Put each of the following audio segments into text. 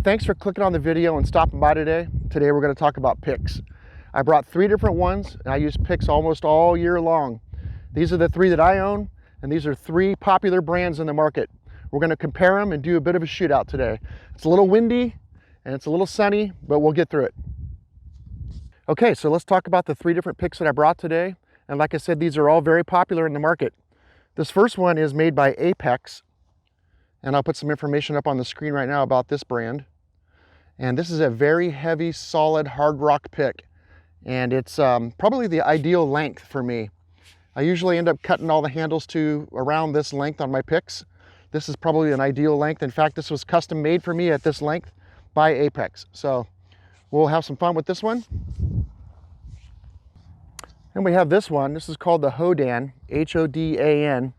thanks for clicking on the video and stopping by today. Today we're going to talk about picks. I brought 3 different ones, and I use picks almost all year long. These are the 3 that I own, and these are 3 popular brands in the market. We're going to compare them and do a bit of a shootout today. It's a little windy and it's a little sunny, but we'll get through it. Okay, so let's talk about the 3 different picks that I brought today. And like I said, these are all very popular in the market. This first one is made by Apex, and I'll put some information up on the screen right now about this brand. And this is a very heavy, solid, hard rock pick. And it's probably the ideal length for me. I usually end up cutting all the handles to around this length on my picks. This is probably an ideal length. In fact, this was custom made for me at this length by Apex. So we'll have some fun with this one. And we have this one. This is called the Hodan, H-O-D-A-N.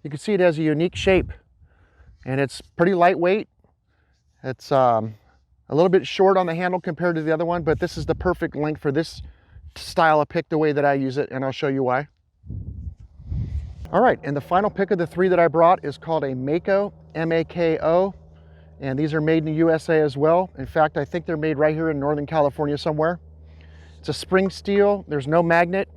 You can see it has a unique shape, and it's pretty lightweight. It's a little bit short on the handle compared to the other one, but this is the perfect length for this style of pick the way that I use it, and I'll show you why. All right, and the final pick of the 3 that I brought is called a Mako, M-A-K-O, and these are made in the USA as well. In fact, I think they're made right here in Northern California somewhere. It's a spring steel, there's no magnet.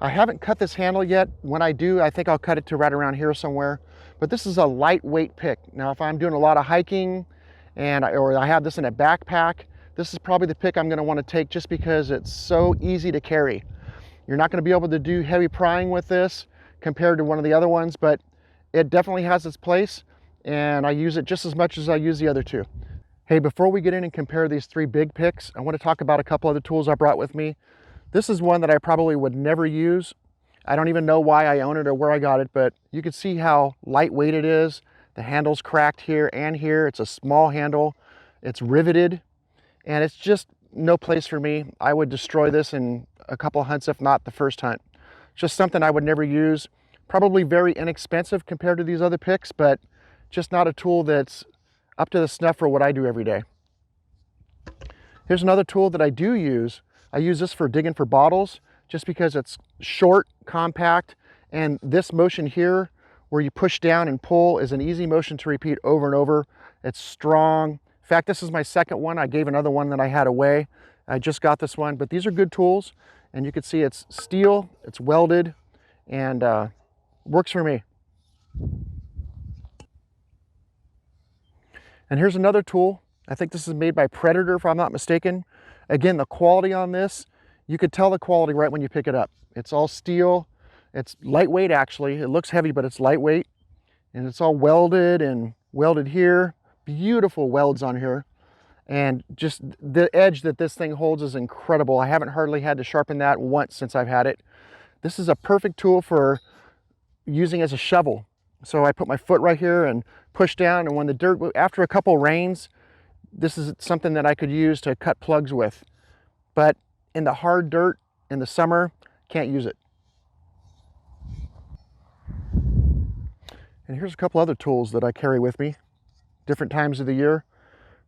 I haven't cut this handle yet. When I do, I think I'll cut it to right around here somewhere. But this is a lightweight pick. Now, if I'm doing a lot of hiking, or I have this in a backpack, this is probably the pick I'm going to want to take just because it's so easy to carry. You're not going to be able to do heavy prying with this compared to one of the other ones, but it definitely has its place, and I use it just as much as I use the other 2. Hey, before we get in and compare these 3 big picks, I want to talk about a couple other tools I brought with me. This is one that I probably would never use. I don't even know why I own it or where I got it, but you can see how lightweight it is. The handle's cracked here and here. It's a small handle. It's riveted, and it's just no place for me. I would destroy this in a couple hunts, if not the first hunt. Just something I would never use. Probably very inexpensive compared to these other picks, but just not a tool that's up to the snuff for what I do every day. Here's another tool that I do use. I use this for digging for bottles just because it's short, compact, and this motion here where you push down and pull is an easy motion to repeat over and over. It's strong. In fact, this is my second one. I gave another one that I had away. I just got this one, but these are good tools, and you can see it's steel, it's welded, and works for me. And here's another tool. I think this is made by Predator, if I'm not mistaken. Again, the quality on this, you could tell the quality right when you pick it up. It's all steel. It's lightweight, actually. It looks heavy, but it's lightweight. And it's all welded and welded here. Beautiful welds on here. And just the edge that this thing holds is incredible. I haven't hardly had to sharpen that once since I've had it. This is a perfect tool for using as a shovel. So I put my foot right here and push down, and when the dirt, after a couple rains, this is something that I could use to cut plugs with. But in the hard dirt in the summer, can't use it. And here's a couple other tools that I carry with me different times of the year.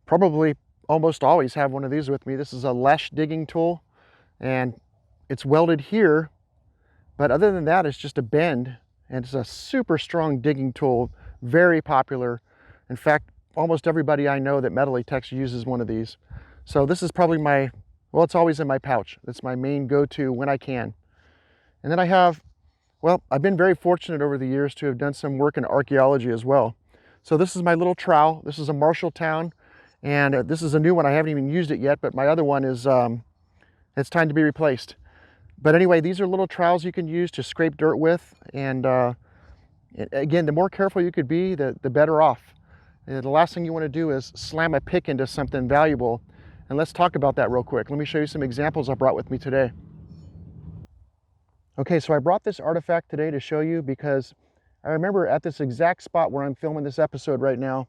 Probably almost always have one of these with me. This is a Lesche digging tool, and it's welded here, but other than that, it's just a bend, and it's a super strong digging tool, very popular. In fact, almost everybody I know that metally techs uses one of these. So this is probably my, well, it's always in my pouch. It's my main go-to when I can. And then I have, well, I've been very fortunate over the years to have done some work in archaeology as well. So this is my little trowel. This is a Marshalltown, and this is a new one. I haven't even used it yet, but my other one is, it's time to be replaced. But anyway, these are little trowels you can use to scrape dirt with. And again, the more careful you could be, the better off. The last thing you want to do is slam a pick into something valuable. And let's talk about that real quick. Let me show you some examples I brought with me today. Okay, so I brought this artifact today to show you because I remember at this exact spot where I'm filming this episode right now,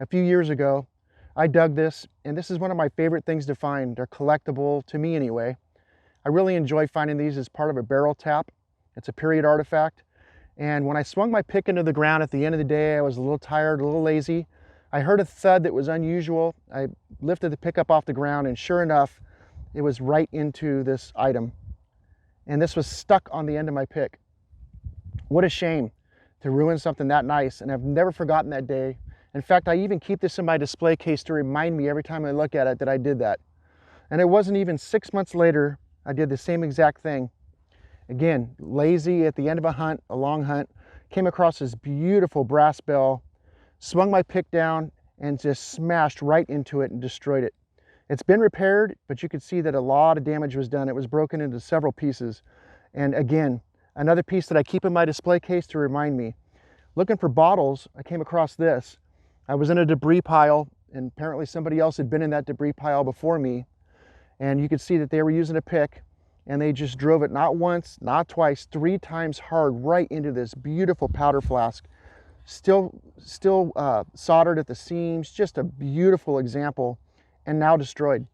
a few years ago, I dug this, and this is one of my favorite things to find. They're collectible, to me anyway. I really enjoy finding these as part of a barrel tap. It's a period artifact. And when I swung my pick into the ground at the end of the day, I was a little tired, a little lazy. I heard a thud that was unusual. I lifted the pick up off the ground, and sure enough, it was right into this item. And this was stuck on the end of my pick. What a shame to ruin something that nice. And I've never forgotten that day. In fact, I even keep this in my display case to remind me every time I look at it that I did that. And it wasn't even 6 months later, I did the same exact thing. Again, lazy at the end of a hunt, a long hunt, came across this beautiful brass bell, swung my pick down and just smashed right into it and destroyed it. It's been repaired, but you could see that a lot of damage was done. It was broken into several pieces. And again, another piece that I keep in my display case to remind me. Looking for bottles, I came across this. I was in a debris pile, and apparently somebody else had been in that debris pile before me. And you could see that they were using a pick, and they just drove it not once, not twice, 3 times hard right into this beautiful powder flask. Still soldered at the seams, just a beautiful example, and now destroyed.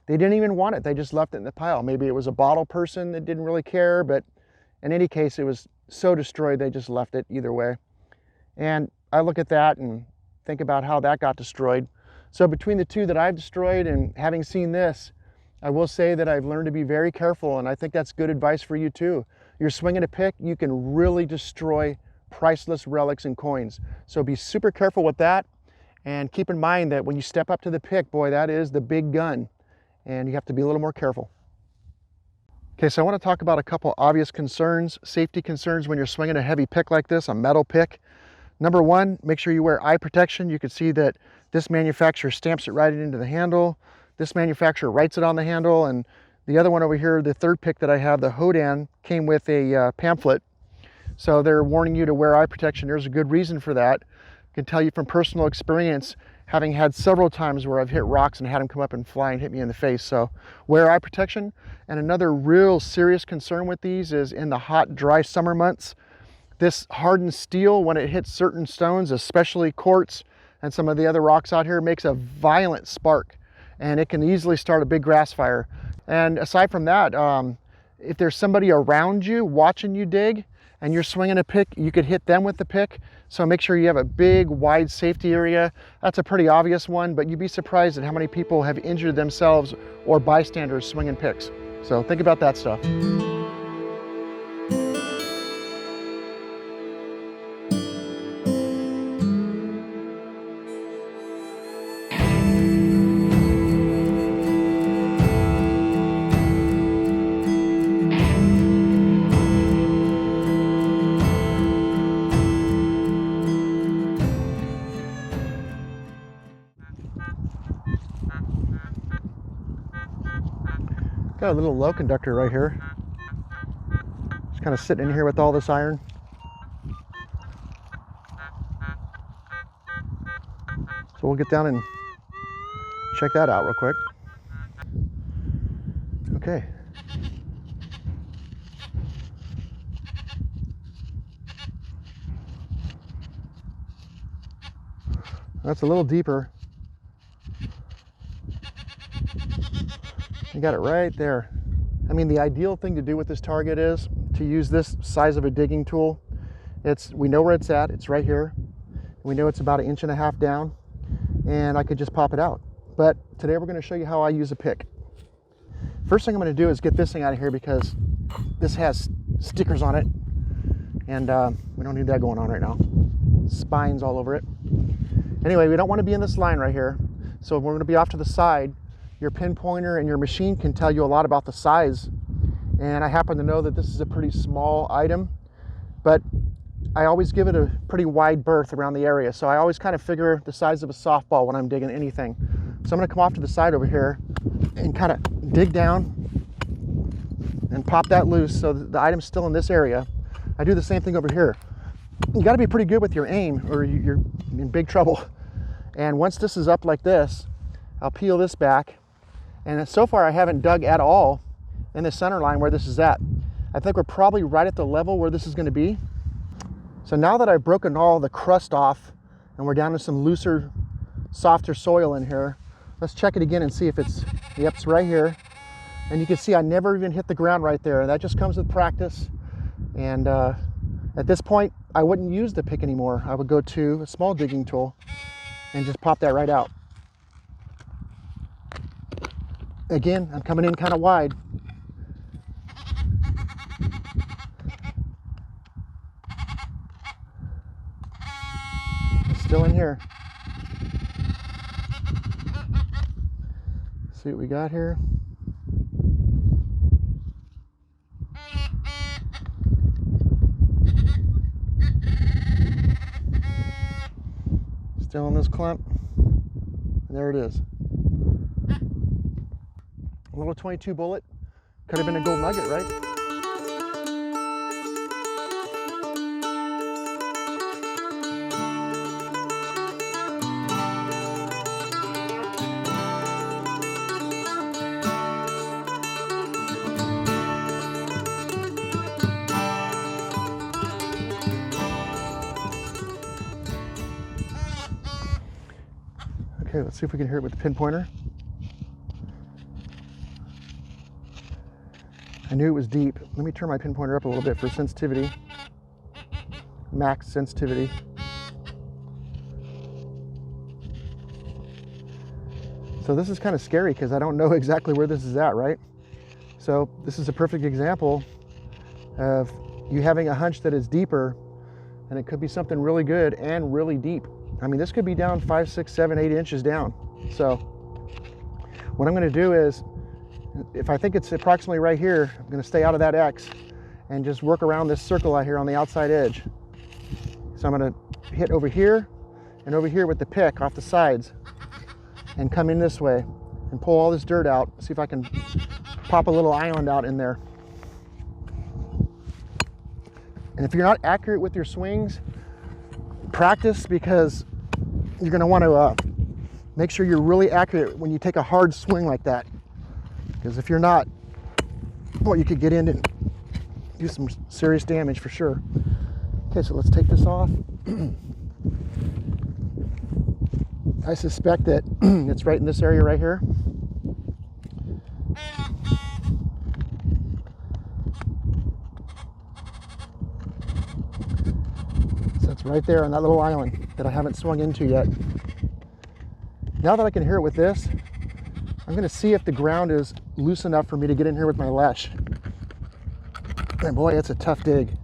They didn't even want it, they just left it in the pile. Maybe it was a bottle person that didn't really care, but in any case, it was so destroyed, they just left it either way. And I look at that and think about how that got destroyed. So between the two that I've destroyed and having seen this, I will say that I've learned to be very careful, and I think that's good advice for you too. You're swinging a pick, you can really destroy priceless relics and coins. So be super careful with that, and keep in mind that when you step up to the pick, boy, that is the big gun, and you have to be a little more careful. Okay, so I want to talk about a couple obvious concerns, safety concerns when you're swinging a heavy pick like this, a metal pick. Number one, make sure you wear eye protection. You can see that this manufacturer stamps it right into the handle. This manufacturer writes it on the handle, and the other one over here, the third pick that I have, the Hodan, came with a pamphlet. So they're warning you to wear eye protection. There's a good reason for that. I can tell you from personal experience, having had several times where I've hit rocks and had them come up and fly and hit me in the face. So wear eye protection. And another real serious concern with these is in the hot, dry summer months, this hardened steel, when it hits certain stones, especially quartz and some of the other rocks out here, makes a violent spark, and it can easily start a big grass fire. And aside from that, if there's somebody around you watching you dig and you're swinging a pick, you could hit them with the pick. So make sure you have a big, wide safety area. That's a pretty obvious one, but you'd be surprised at how many people have injured themselves or bystanders swinging picks. So think about that stuff. Got a little low conductor right here. Just kind of sitting in here with all this iron. So we'll get down and check that out real quick. Okay. That's a little deeper. You got it right there. I mean, the ideal thing to do with this target is to use this size of a digging tool. We know where it's at, it's right here. We know it's about 1.5 inches down, and I could just pop it out. But today we're gonna show you how I use a pick. First thing I'm gonna do is get this thing out of here because this has stickers on it, and we don't need that going on right now. Spines all over it. Anyway, we don't wanna be in this line right here. So we're gonna be off to the side. Your pinpointer and your machine can tell you a lot about the size. And I happen to know that this is a pretty small item, but I always give it a pretty wide berth around the area. So I always kind of figure the size of a softball when I'm digging anything. So I'm gonna come off to the side over here and kind of dig down and pop that loose so that the item's still in this area. I do the same thing over here. You gotta be pretty good with your aim or you're in big trouble. And once this is up like this, I'll peel this back. And so far I haven't dug at all in the center line where this is at. I think we're probably right at the level where this is gonna be. So now that I've broken all the crust off and we're down to some looser, softer soil in here, let's check it again and see if yep, it's right here. And you can see I never even hit the ground right there. That just comes with practice. And at this point, I wouldn't use the pick anymore. I would go to a small digging tool and just pop that right out. Again, I'm coming in kind of wide. It's still in here. See what we got here. Still in this clump. And there it is. A little 22 bullet. Could have been a gold nugget, right? Okay, let's see if we can hear it with the pinpointer. I knew it was deep. Let me turn my pinpointer up a little bit for sensitivity. Max sensitivity. So this is kind of scary because I don't know exactly where this is at, right? So this is a perfect example of you having a hunch that is deeper, and it could be something really good and really deep. I mean, this could be down 5, 6, 7, 8 inches down. So what I'm going to do is, if I think it's approximately right here, I'm going to stay out of that X and just work around this circle out here on the outside edge. So I'm going to hit over here and over here with the pick off the sides and come in this way and pull all this dirt out. See if I can pop a little island out in there. And if you're not accurate with your swings, practice, because you're going to want to make sure you're really accurate when you take a hard swing like that. Because if you're not, well, you could get in and do some serious damage for sure. Okay, so let's take this off. I suspect that it's right in this area right here. So it's right there on that little island that I haven't swung into yet. Now that I can hear it with this, I'm going to see if the ground is loose enough for me to get in here with my Lesche. And boy, it's a tough dig.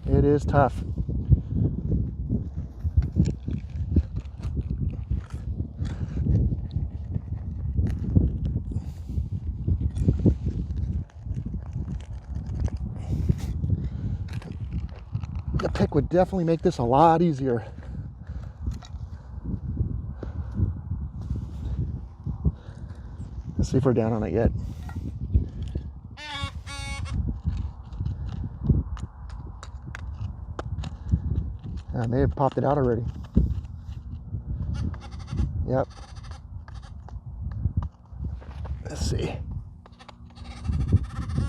It is tough. The pick would definitely make this a lot easier. Let's see if we're down on it yet. I may have popped it out already. Yep. Let's see.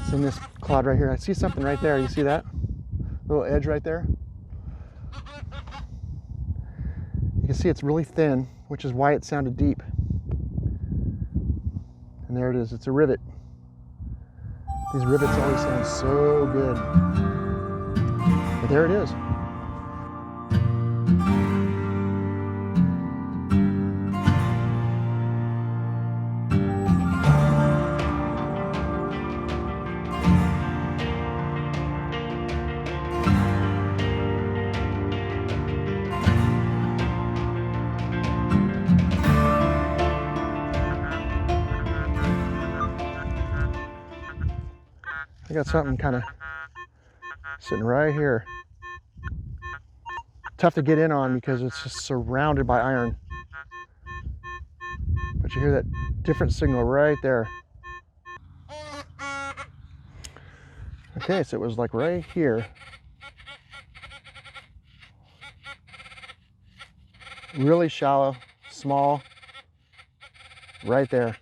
It's in this cloud right here. I see something right there. You see that? Little edge right there. You can see it's really thin, which is why it sounded deep. And there it is. It's a rivet. These rivets always sound so good. But there it is. I got something kind of sitting right here. Tough to get in on because it's just surrounded by iron. But you hear that different signal right there. Okay, so it was like right here. Really shallow, small, right there.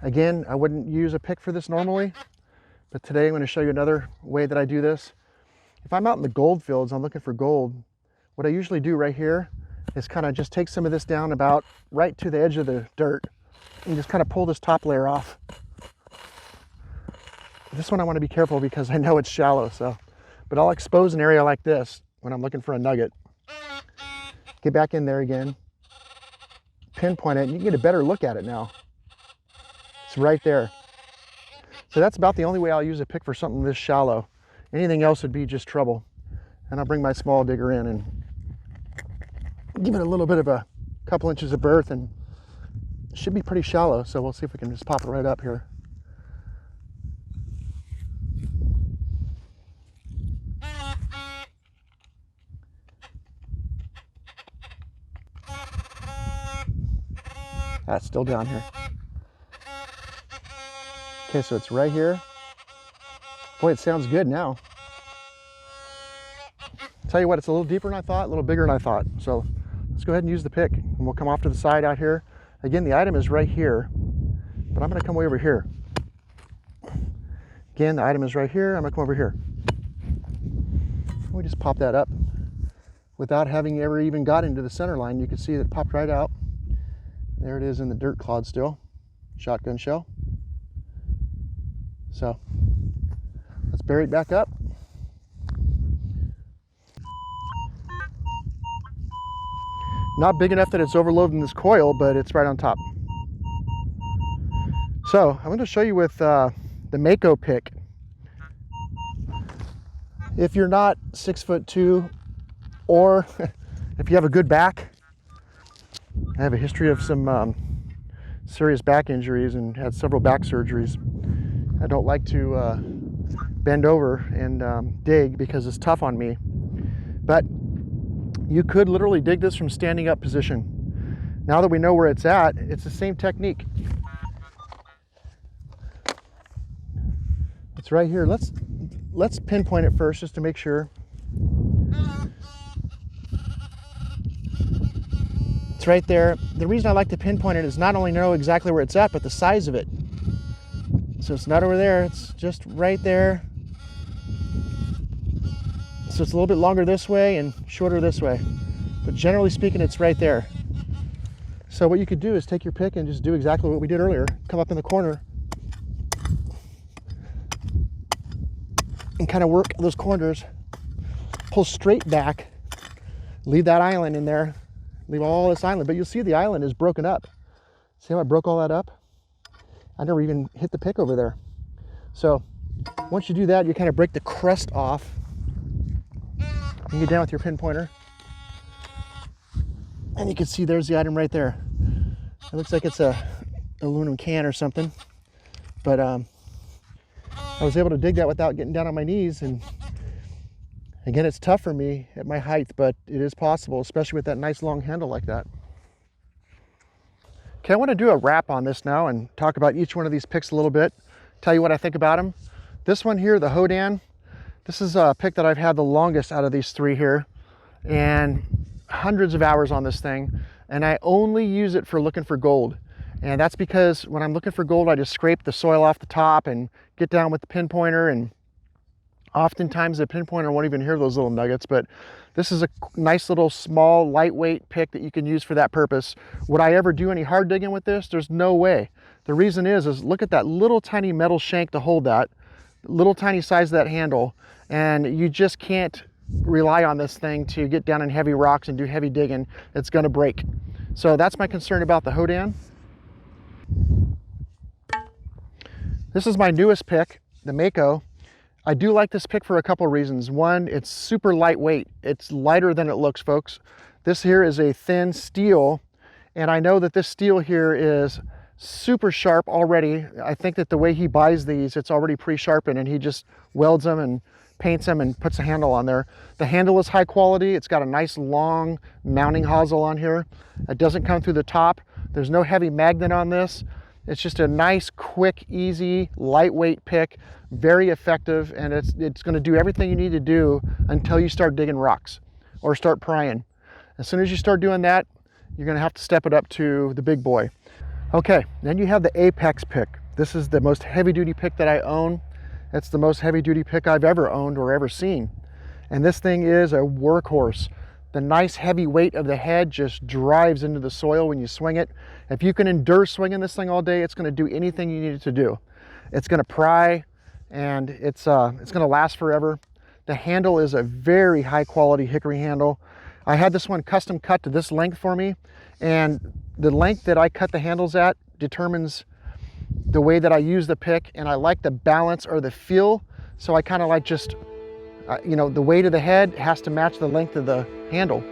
Again, I wouldn't use a pick for this normally. But today I'm going to show you another way that I do this. If I'm out in the gold fields, I'm looking for gold. What I usually do right here is kind of just take some of this down about right to the edge of the dirt and just kind of pull this top layer off. This one I want to be careful because I know it's shallow, but I'll expose an area like this when I'm looking for a nugget. Get back in there again, pinpoint it, and you can get a better look at it now. It's right there. So that's about the only way I'll use a pick for something this shallow. Anything else would be just trouble. And I'll bring my small digger in and give it a little bit of a couple inches of berth and should be pretty shallow, so we'll see if we can just pop it right up here. That's still down here. Okay, so it's right here. Boy, it sounds good now. Tell you what, it's a little deeper than I thought, a little bigger than I thought. So let's go ahead and use the pick, and we'll come off to the side out here. Again, the item is right here, but I'm gonna come way over here. Again, the item is right here, I'm gonna come over here. We just pop that up. Without having ever even got into the center line, you can see that it popped right out. There it is in the dirt clod still, shotgun shell. So let's bury it back up. Not big enough that it's overloading this coil, but it's right on top. So I'm going to show you with the Mako Pick. If you're not 6'2", or if you have a good back, I have a history of some serious back injuries and had several back surgeries. I don't like to bend over and dig because it's tough on me. But you could literally dig this from standing up position. Now that we know where it's at, it's the same technique. It's right here. Let's pinpoint it first just to make sure. It's right there. The reason I like to pinpoint it is not only know exactly where it's at, but the size of it. So it's not over there, it's just right there. So it's a little bit longer this way and shorter this way. But generally speaking, it's right there. So what you could do is take your pick and just do exactly what we did earlier. Come up in the corner and kind of work those corners. Pull straight back. Leave that island in there. Leave all this island. But you'll see the island is broken up. See how I broke all that up? I never even hit the pick over there. So once you do that, you kind of break the crust off. You get down with your pinpointer, and you can see there's the item right there. It looks like it's a aluminum can or something, but I was able to dig that without getting down on my knees. And again, it's tough for me at my height, but it is possible, especially with that nice long handle like that. Okay, I want to do a wrap on this now and talk about each one of these picks a little bit, tell you what I think about them. This one here, the Hodan, this is a pick that I've had the longest out of these three here, and hundreds of hours on this thing, and I only use it for looking for gold. And that's because when I'm looking for gold, I just scrape the soil off the top and get down with the pinpointer, and oftentimes the pinpointer won't even hear those little nuggets. But this is a nice little small lightweight pick that you can use for that purpose. Would I ever do any hard digging with this? There's no way. The reason is look at that little tiny metal shank to hold that, little tiny size of that handle, and you just can't rely on this thing to get down in heavy rocks and do heavy digging. It's going to break. So that's my concern about the Hodan. This is my newest pick, the Mako. I do like this pick for a couple reasons. One, it's super lightweight. It's lighter than it looks, folks. This here is a thin steel, and I know that this steel here is super sharp already. I think that the way he buys these, it's already pre-sharpened, and he just welds them and paints them and puts a handle on there. The handle is high quality. It's got a nice long mounting hosel on here. It doesn't come through the top. There's no heavy magnet on this. It's just a nice, quick, easy, lightweight pick, very effective, and it's going to do everything you need to do until you start digging rocks or start prying. As soon as you start doing that, you're going to have to step it up to the big boy. Okay, then you have the Apex pick. This is the most heavy-duty pick that I own. It's the most heavy-duty pick I've ever owned or ever seen. And this thing is a workhorse. The nice heavy weight of the head just drives into the soil when you swing it. If you can endure swinging this thing all day, it's going to do anything you need it to do. It's going to pry, and it's going to last forever. The handle is a very high-quality hickory handle. I had this one custom cut to this length for me, and the length that I cut the handles at determines the way that I use the pick, and I like the balance or the feel. So I kind of like just, you know, the weight of the head has to match the length of the handle.